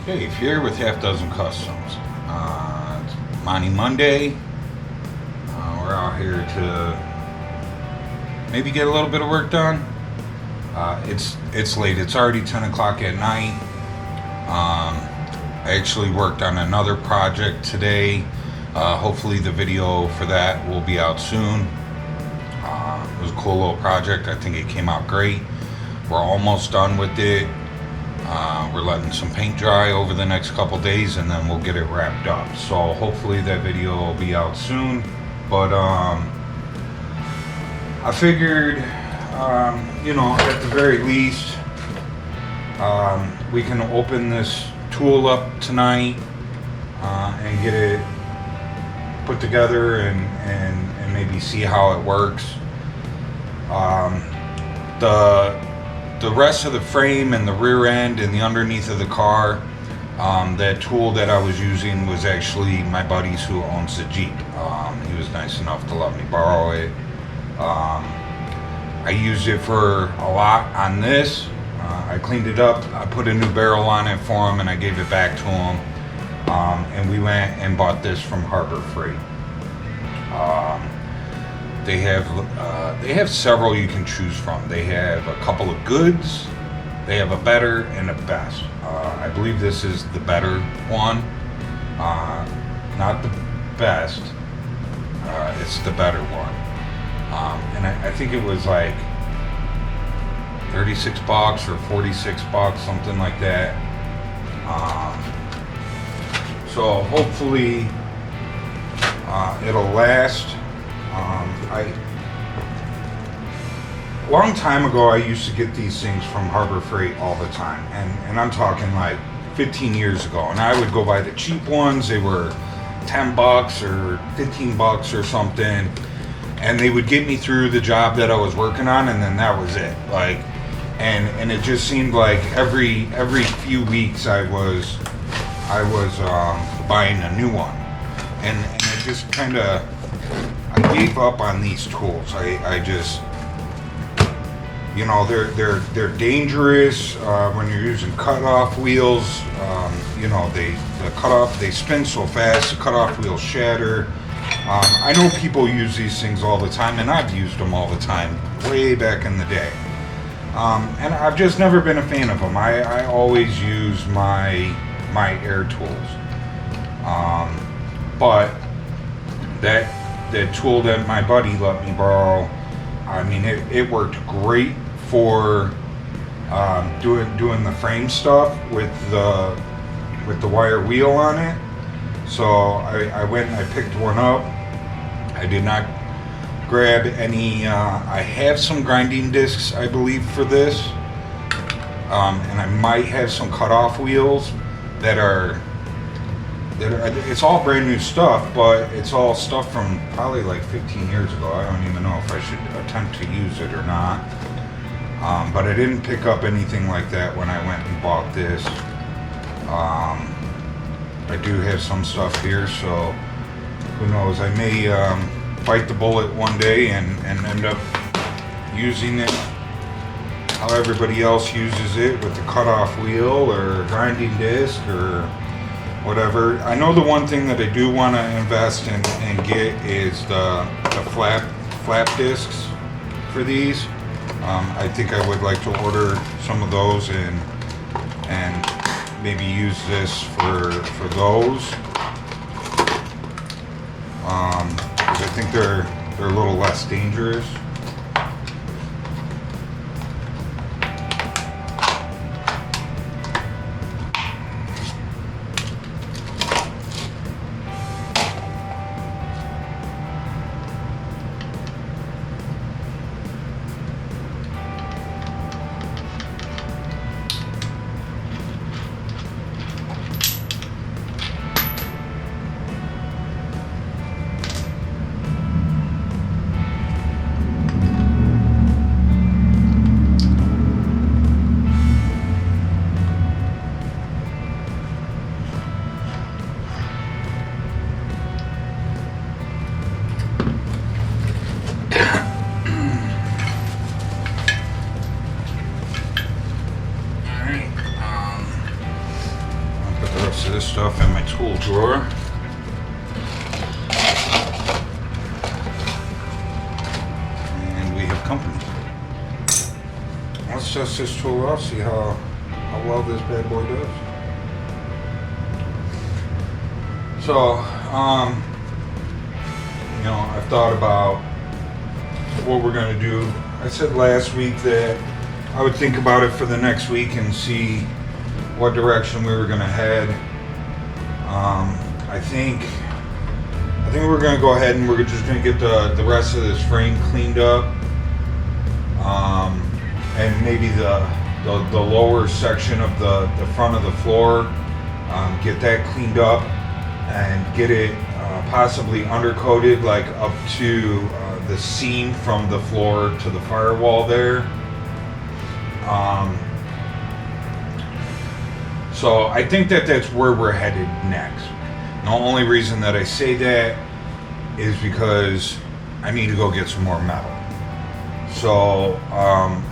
Okay, if you're here with Half Dozen Customs, it's Monte Monday. We're out here to maybe get a little bit of work done. It's late. It's already 10 o'clock at night. I actually worked on another project today. Hopefully the video for that will be out soon. It was a cool little project. I think it came out great. We're almost done with it. We're letting some paint dry over the next couple days, and then we'll get it wrapped up. So hopefully that video will be out soon. But I figured, at the very least, we can open this tool up tonight and get it put together and maybe see how it works. The rest of the frame and the rear end and the underneath of the car, that tool that I was using was actually my buddy's who owns the Jeep. He was nice enough to let me borrow it. I used it for a lot on this. I cleaned it up, I put a new barrel on it for him, and I gave it back to him. And we went and bought this from Habor Freight. They have several you can choose from. They have a couple of goods. They have a better and a best. I believe this is the better one. Not the best. It's the better one. And I think it was like $36 or $46, something like that. So hopefully it'll last. A long time ago I used to get these things from Habor Freight all the time, and I'm talking like 15 years ago, and I would go buy the cheap ones. They were $10 or $15 or something, and they would get me through the job that I was working on, and then that was it. And it just seemed like every few weeks I was buying a new one, and it just kind of, I gave up on these tools. I just, they're dangerous when you're using cut-off wheels. They spin so fast, the cut-off wheels shatter. I know people use these things all the time, and I've used them all the time, way back in the day. And I've just never been a fan of them. I always use my air tools. But that tool that my buddy let me borrow, I mean, it worked great for doing the frame stuff with the wire wheel on it. So I went and I picked one up. I did not grab any. I have some grinding discs, I believe, for this, and I might have some cutoff wheels that are. It's all brand new stuff, but it's all stuff from probably like 15 years ago. I don't even know if I should attempt to use it or not. But I didn't pick up anything like that when I went and bought this. I do have some stuff here, so who knows? I may bite the bullet one day and end up using it how everybody else uses it, with the cutoff wheel or grinding disc or whatever. I know the one thing that I do want to invest in and get is the flap discs for these. I think I would like to order some of those and maybe use this for those. Because I think they're a little less dangerous. this stuff in my tool drawer. And we have company. Let's test this tool out, see how well this bad boy does. So, you know, I've thought about what we're going to do. I said last week that I would think about it for the next week and see what direction we were going to head. I think we're going to go ahead and we're just going to get the rest of this frame cleaned up, and maybe the lower section of the front of the floor, get that cleaned up and get it possibly undercoated, like up to the seam from the floor to the firewall there. So I think that's where we're headed next. The only reason that I say that is because I need to go get some more metal. So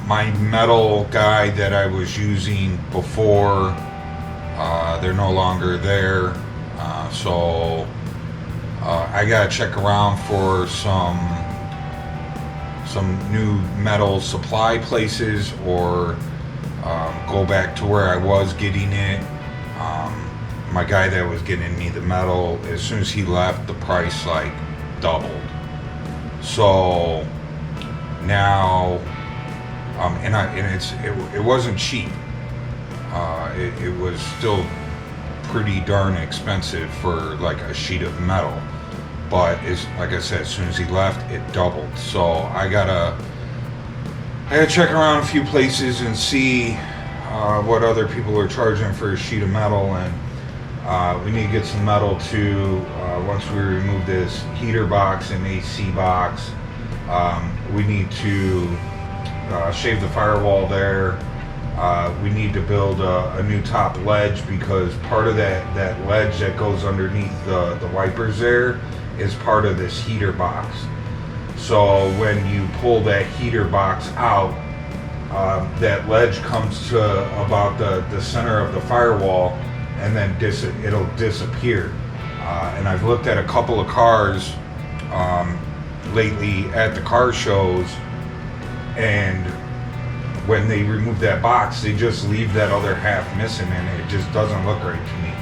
my metal guy that I was using before, they're no longer there. So I gotta check around for some new metal supply places, or go back to where I was getting it. My guy that was getting me the metal, as soon as he left, the price like doubled. So now, it wasn't cheap. It was still pretty darn expensive for like a sheet of metal. But it's like I said, as soon as he left, it doubled. So I gotta check around a few places and see what other people are charging for a sheet of metal, and we need to get some metal too. Once we remove this heater box and AC box, we need to shave the firewall there. We need to build a new top ledge, because part of that ledge that goes underneath the wipers there is part of this heater box. So when you pull that heater box out, that ledge comes to about the center of the firewall, and then it'll disappear. And I've looked at a couple of cars lately at the car shows, and when they remove that box, they just leave that other half missing, and it just doesn't look right to me.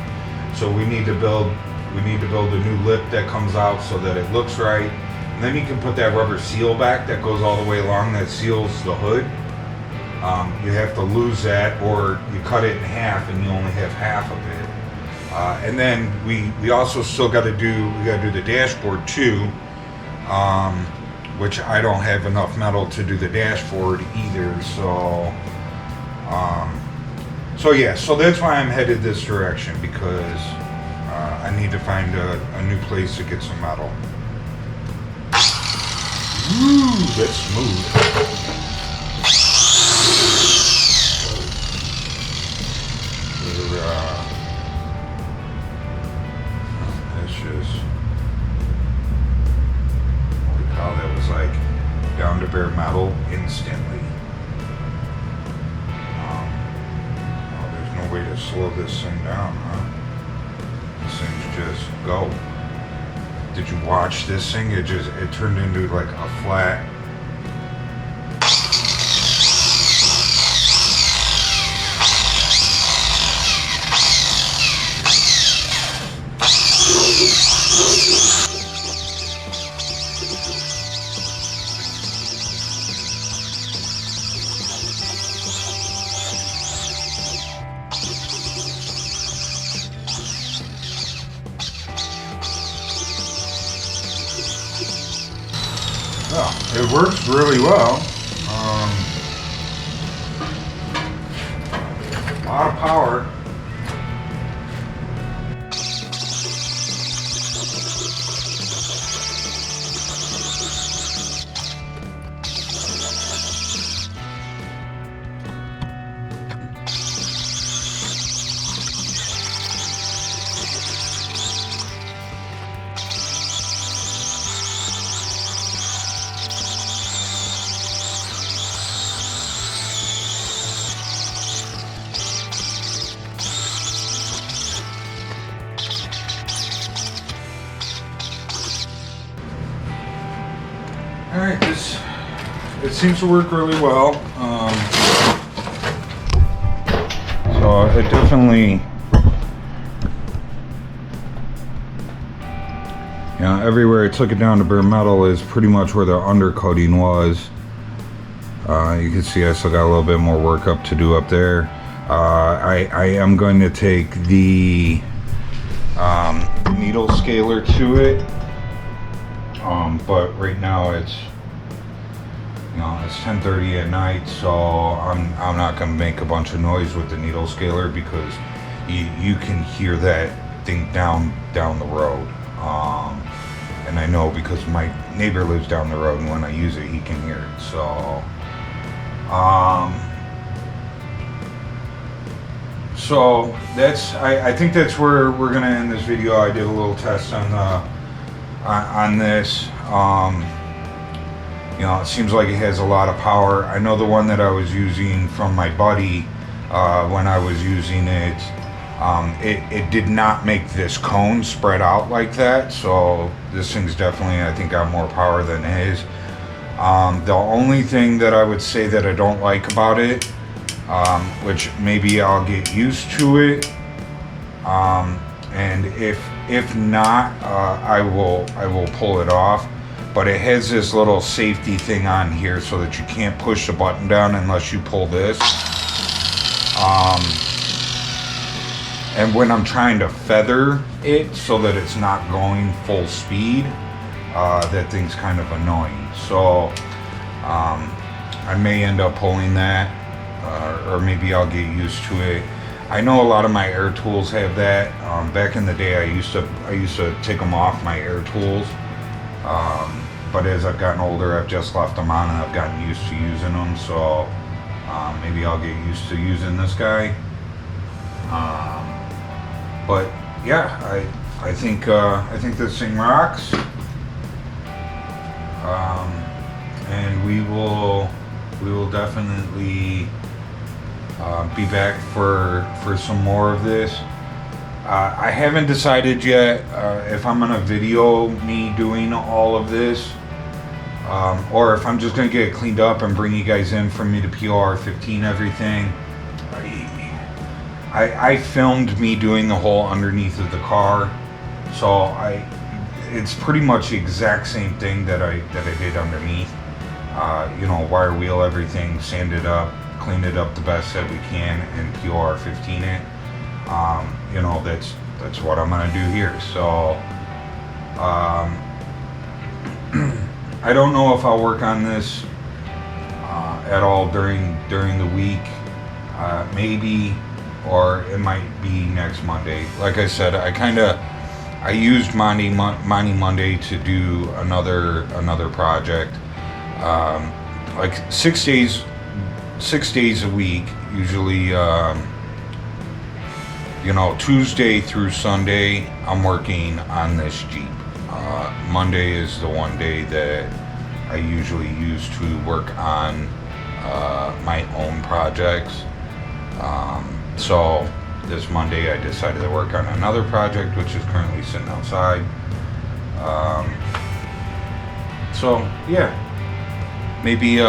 So we need to build a new lip that comes out so that it looks right. And then you can put that rubber seal back that goes all the way along, that seals the hood. You have to lose that, or you cut it in half and you only have half of it. And then we also still got to do the dashboard too, which I don't have enough metal to do the dashboard either. So that's why I'm headed this direction, because I need to find a new place to get some metal. Ooh, that's smooth. That's just, holy cow, that was like down to bare metal instantly. There's no way to slow this thing down, huh? This thing's just go. Did you watch this thing? It turned into like a flat. It works really well. A lot of power. seems to work really well. So it definitely, everywhere I took it down to bare metal is pretty much where the undercoating was. You can see I still got a little bit more work up to do up there. I am going to take the needle scaler to it, but right now it's it's 10:30 at night, so I'm not going to make a bunch of noise with the needle scaler because you can hear that thing down the road, and I know because my neighbor lives down the road, and when I use it he can hear it. So so that's I think that's where we're gonna end this video. I did a little test on this. It seems like it has a lot of power. I know the one that I was using from my buddy, when I was using it, it did not make this cone spread out like that. So this thing's definitely, I think, got more power than his. The only thing that I would say that I don't like about it, which maybe I'll get used to it, and if not, I will pull it off. But it has this little safety thing on here so that you can't push the button down unless you pull this. And when I'm trying to feather it so that it's not going full speed, that thing's kind of annoying. So I may end up pulling that, or maybe I'll get used to it. I know a lot of my air tools have that. Back in the day, I used to take them off my air tools. But as I've gotten older, I've just left them on and I've gotten used to using them. So maybe I'll get used to using this guy. But yeah, I think this thing rocks. And we will definitely be back for some more of this. I haven't decided yet if I'm gonna video me doing all of this, or if I'm just gonna get it cleaned up and bring you guys in for me to POR15 everything. I filmed me doing the whole underneath of the car, so it's pretty much the exact same thing that I did underneath. Wire wheel everything, sand it up, clean it up the best that we can, and POR15 it. That's what I'm gonna do here. So I don't know if I'll work on this at all during the week, maybe, or it might be next Monday. Like I said, I used Monte Monday to do another project, like 6 days a week usually. Tuesday through Sunday, I'm working on this Jeep. Monday is the one day that I usually use to work on my own projects. So this Monday, I decided to work on another project, which is currently sitting outside. So yeah, maybe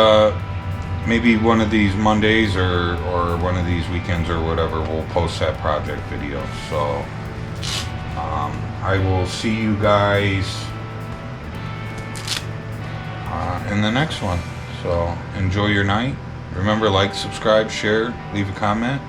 one of these Mondays or one of these weekends or whatever, we'll post that project video. So I will see you guys in the next one. So enjoy your night. Remember, like, subscribe, share, leave a comment.